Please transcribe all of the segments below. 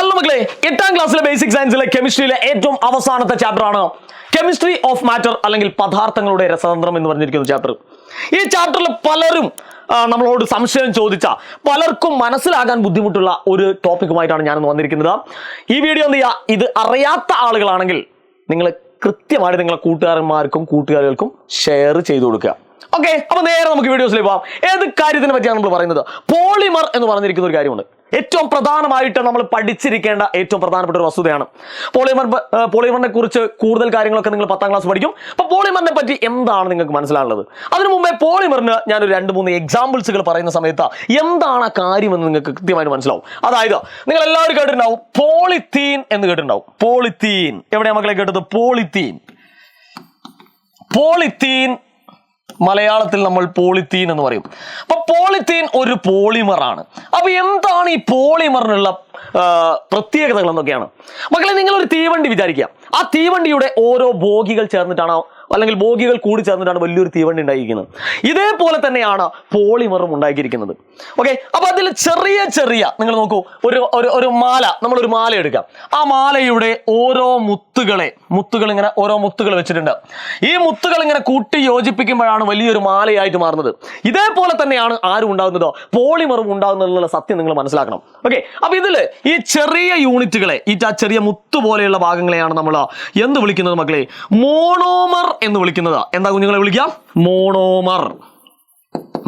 Hello മക്കളെ, 8ാം ക്ലാസ്സിലെ basic സയൻസിലെ കെമിസ്ട്രിയിലെ ഏറ്റവും അവസാനത്തെ ചാപ്റ്റർ ആണ് കെമിസ്ട്രി ഓഫ് മാറ്റർ അല്ലെങ്കിൽ പദാർത്ഥങ്ങളുടെ രസതന്ത്രം എന്ന് പറഞ്ഞിരിക്കുന്ന ചാപ്റ്റർ. ഈ ചാപ്റ്ററിൽ പലരും നമ്മളോട് സംശയം ചോദിച്ച പലർക്കും മനസ്സിലാകാൻ ബുദ്ധിമുട്ടുള്ള ഒരു ടോപ്പിക്കുമായിട്ടാണ് ഞാനിന്ന് വന്നിരിക്കുന്നത്. ഈ വീഡിയോ എന്ത് ചെയ്യുക, ഇത് അറിയാത്ത ആളുകളാണെങ്കിൽ നിങ്ങൾ കൃത്യമായിട്ട് നിങ്ങളെ കൂട്ടുകാരന്മാർക്കും കൂട്ടുകാരികൾക്കും ഷെയർ ചെയ്തു കൊടുക്കുക. ഓക്കെ, അപ്പൊ നേരെ നമുക്ക് വീഡിയോസിലേക്ക് പോകാം. ഏത് കാര്യത്തിനെ പറ്റിയാണ് നമ്മൾ പറയുന്നത്? പോളിമർ എന്ന് പറഞ്ഞിരിക്കുന്ന ഒരു കാര്യമുണ്ട്. ഏറ്റവും പ്രധാനമായിട്ട് നമ്മൾ പഠിച്ചിരിക്കേണ്ട ഏറ്റവും പ്രധാനപ്പെട്ട ഒരു വസ്തുതയാണ് പോളിമറിനെ കുറിച്ച് കൂടുതൽ കാര്യങ്ങളൊക്കെ നിങ്ങൾ 10ാം ക്ലാസ് പഠിക്കും. അപ്പൊ പോളിമറിനെ പറ്റി എന്താണ് നിങ്ങൾക്ക് മനസ്സിലാവുള്ളത്? അതിനു മുമ്പേ പോളിമറിന് ഞാനൊരു 2-3 എക്സാമ്പിൾസുകൾ പറയുന്ന സമയത്ത് എന്താണ് ആ കാര്യമെന്ന് നിങ്ങൾക്ക് കൃത്യമായിട്ട് മനസ്സിലാവും. അതായത് നിങ്ങൾ എല്ലാവരും കേട്ടിട്ടുണ്ടാവും, പോളിത്തീൻ എന്ന് കേട്ടിട്ടുണ്ടാവും. പോളിത്തീൻ എവിടെയാ മക്കളെ കേട്ടത്? പോളിത്തീൻ മലയാളത്തിൽ നമ്മൾ പോളിത്തീൻ എന്ന് പറയും. അപ്പൊ പോളിത്തീൻ ഒരു പോളിമർ ആണ്. അപ്പൊ എന്താണ് ഈ പോളിമറിനുള്ള പ്രത്യേകതകൾ എന്നൊക്കെയാണ് മക്കളെ. നിങ്ങളൊരു തീവണ്ടി വിചാരിക്കുക. ആ തീവണ്ടിയുടെ ഓരോ ബോഗികൾ ചേർന്നിട്ടാണ് അല്ലെങ്കിൽ ബോഗികൾ കൂടി ചേർന്നിട്ടാണ് വലിയൊരു തീവണ്ടി ഉണ്ടായിരിക്കുന്നത്. ഇതേപോലെ തന്നെയാണ് പോളിമറും ഉണ്ടാക്കിയിരിക്കുന്നത്. ഓക്കെ, അപ്പൊ അതിൽ ചെറിയ ചെറിയ നിങ്ങൾ നോക്കൂ, ഒരു മാല, നമ്മളൊരു മാല എടുക്കാം. ആ മാലയുടെ ഓരോ മുത്തുകൾ ഇങ്ങനെ ഓരോ മുത്തുകൾ വെച്ചിട്ടുണ്ട്. ഈ മുത്തുകൾ ഇങ്ങനെ കൂട്ടി യോജിപ്പിക്കുമ്പോഴാണ് വലിയൊരു മാലയായിട്ട് മാറുന്നത്. ഇതേപോലെ തന്നെയാണ് ആരും ഉണ്ടാകുന്നത്, പോളിമറും ഉണ്ടാകുന്നതിനുള്ള സത്യം നിങ്ങൾ മനസ്സിലാക്കണം. ഓക്കെ, അപ്പൊ ഇതില് ഈ ചെറിയ യൂണിറ്റുകളെ, ഈ ചെറിയ മുത്തു പോലെയുള്ള ഭാഗങ്ങളെയാണ് നമ്മൾ എന്ത് വിളിക്കുന്നത് മക്കളെ? മോണോമർ എന്ന് വിളിക്കുന്നത്. എന്താ കുഞ്ഞുങ്ങളെ വിളിക്കാം?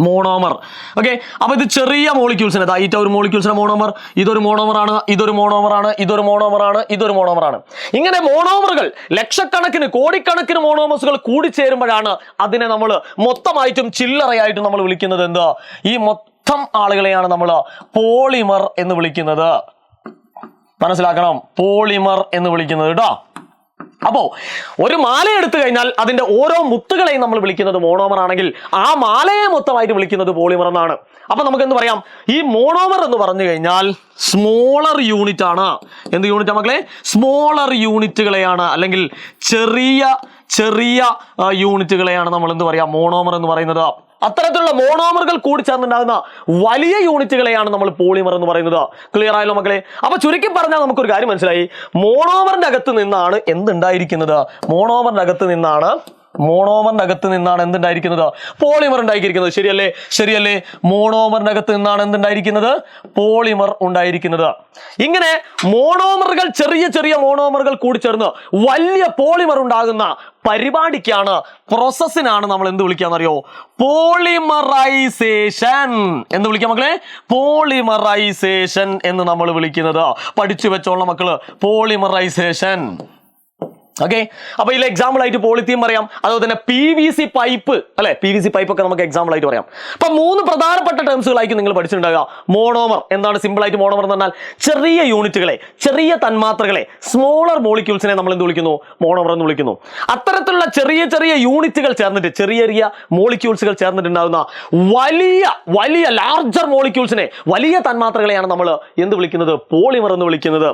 മോണോമർ. ഓക്കെ, അപ്പൊ ഇത് ചെറിയ മോളിക്യൂൾസിന്, ഒരു മോളിക്യൂൾസിന്റെ മോണോമർ, ഇതൊരു മോണോമറാണ്, ഇതൊരു മോണോമറാണ്, ഇതൊരു മോണോമറാണ്, ഇതൊരു മോണോമറാണ്. ഇങ്ങനെ മോണോമറുകൾ ലക്ഷക്കണക്കിന് കോടിക്കണക്കിന് മോണോമേഴ്സുകൾ കൂടിച്ചേരുമ്പോഴാണ് അതിനെ നമ്മൾ മൊത്തമായിട്ടും ചില്ലറയായിട്ടും നമ്മൾ വിളിക്കുന്നത് എന്താ? ഈ മൊത്തം ആളുകളെയാണ് നമ്മൾ പോളിമർ എന്ന് വിളിക്കുന്നത്. മനസ്സിലാക്കണം, പോളിമർ എന്ന് വിളിക്കുന്നത് കേട്ടോ. അപ്പോ ഒരു മാല എടുത്തു കഴിഞ്ഞാൽ അതിന്റെ ഓരോ മുത്തുകളെയും നമ്മൾ വിളിക്കുന്നത് മോണോമർ ആണെങ്കിൽ ആ മാലയെ മൊത്തമായിട്ട് വിളിക്കുന്നത് പോളിമർ എന്നാണ്. അപ്പൊ നമുക്ക് എന്ത് പറയാം? ഈ മോണോമർ എന്ന് പറഞ്ഞു കഴിഞ്ഞാൽ സ്മോളർ യൂണിറ്റ് ആണ്. എന്ത് യൂണിറ്റാ മക്കളെ? സ്മോളർ യൂണിറ്റുകളെയാണ്, അല്ലെങ്കിൽ ചെറിയ യൂണിറ്റുകളെയാണ് നമ്മൾ എന്ത് പറയാം? മോണോമർ എന്ന് പറയുന്നത്. അത്തരത്തിലുള്ള മോണോമറുകൾ കൂടി ചേർന്നുണ്ടാകുന്ന വലിയ യൂണിറ്റുകളെയാണ് നമ്മൾ പോളിമർ എന്ന് പറയുന്നത്. ക്ലിയർ ആയല്ലോ മക്കളെ? അപ്പൊ ചുരുക്കി പറഞ്ഞാൽ നമുക്കൊരു കാര്യം മനസ്സിലായി. മോണോമറിന്റെ അകത്ത് നിന്നാണ് എന്തുണ്ടായിരിക്കുന്നത്? മോണോമറിന്റെ അകത്ത് നിന്നാണ് എന്തുണ്ടായിരിക്കുന്നത്? പോളിമർ ഉണ്ടായിരിക്കുന്നത്. ശരിയല്ലേ? മോണോമറിന്റെ അകത്ത് നിന്നാണ് എന്തുണ്ടായിരിക്കുന്നത്? പോളിമർ ഉണ്ടായിരിക്കുന്നത്. ഇങ്ങനെ മോണോമറുകൾ, ചെറിയ മോണോമറുകൾ കൂടി ചേർന്ന് വലിയ പോളിമർ ഉണ്ടാകുന്ന പരിപാടിക്കാണ്, പ്രോസസ്സിനാണ് നമ്മൾ എന്ത് വിളിക്കാന്നറിയോ? പോളിമറൈസേഷൻ എന്ന് വിളിക്കാം മക്കളെ. പോളിമറൈസേഷൻ എന്ന് നമ്മൾ വിളിക്കുന്നത്. പഠിച്ചു വെച്ചോളണം മക്കള്, പോളിമറൈസേഷൻ. ഓക്കെ, അപ്പൊ ഇതിൽ എക്സാമ്പിൾ ആയിട്ട് പോളിത്തീൻ പറയാം. അതുപോലെ തന്നെ PVC പൈപ്പ്, അല്ലെ? PVC പൈപ്പ് ഒക്കെ നമുക്ക് എക്സാമ്പിൾ ആയിട്ട് പറയാം. അപ്പൊ 3 പ്രധാനപ്പെട്ട ടേംസുകളായിരിക്കും നിങ്ങൾ പഠിച്ചിട്ടുണ്ടാകുക. മോണോമർ എന്താണ്? സിമ്പിൾ ആയിട്ട് മോണോമർ എന്ന് പറഞ്ഞാൽ ചെറിയ യൂണിറ്റുകളെ, ചെറിയ തന്മാത്രകളെ, സ്മോളർ മോളിക്യൂൾസിനെ നമ്മൾ എന്ത് വിളിക്കുന്നു? മോണോമർ എന്ന് വിളിക്കുന്നു. അത്തരത്തിലുള്ള ചെറിയ യൂണിറ്റുകൾ ചേർന്നിട്ട്, ചെറിയ മോളിക്യൂൾസുകൾ ചേർന്നിട്ടുണ്ടാകുന്ന വലിയ ലാർജർ മോളിക്യൂൾസിനെ, വലിയ തന്മാത്രകളെയാണ് നമ്മൾ എന്ത് വിളിക്കുന്നത്? പോളിമർ എന്ന് വിളിക്കുന്നത്.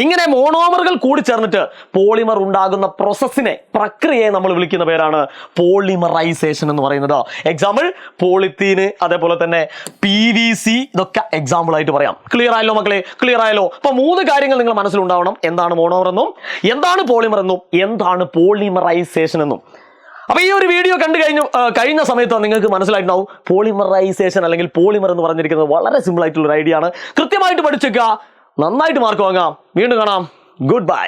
ഇങ്ങനെ മോണോമറുകൾ കൂടി ചേർന്നിട്ട് പോളിമർ ഉണ്ടാകുന്ന പ്രോസസ്സിനെ, പ്രക്രിയയെ നമ്മൾ വിളിക്കുന്ന പേരാണ് പോളിമറൈസേഷൻ എന്ന് പറയുന്നത്. എക്സാമ്പിൾ പോളിത്തീന്, അതേപോലെ തന്നെ PVC, ഇതൊക്കെ എക്സാമ്പിൾ ആയിട്ട് പറയാം. ക്ലിയർ ആയല്ലോ മക്കളെ? ക്ലിയർ ആയല്ലോ? അപ്പൊ 3 കാര്യങ്ങൾ നിങ്ങൾ മനസ്സിലുണ്ടാവണം. എന്താണ് മോണോമർ എന്നും, എന്താണ് പോളിമർ എന്നും, എന്താണ് പോളിമറൈസേഷൻ എന്നും. അപ്പൊ ഈ ഒരു വീഡിയോ കഴിഞ്ഞ സമയത്ത് നിങ്ങൾക്ക് മനസ്സിലായിട്ടുണ്ടാവും പോളിമറൈസേഷൻ അല്ലെങ്കിൽ പോളിമർ എന്ന് പറഞ്ഞിരിക്കുന്നത് വളരെ സിമ്പിൾ ആയിട്ടുള്ള ഒരു ഐഡിയ ആണ്. കൃത്യമായിട്ട് പഠിച്ചേക്കുക, നന്നായിട്ട് മാർക്ക് വാങ്ങാം. വീണ്ടും കാണാം. Good bye.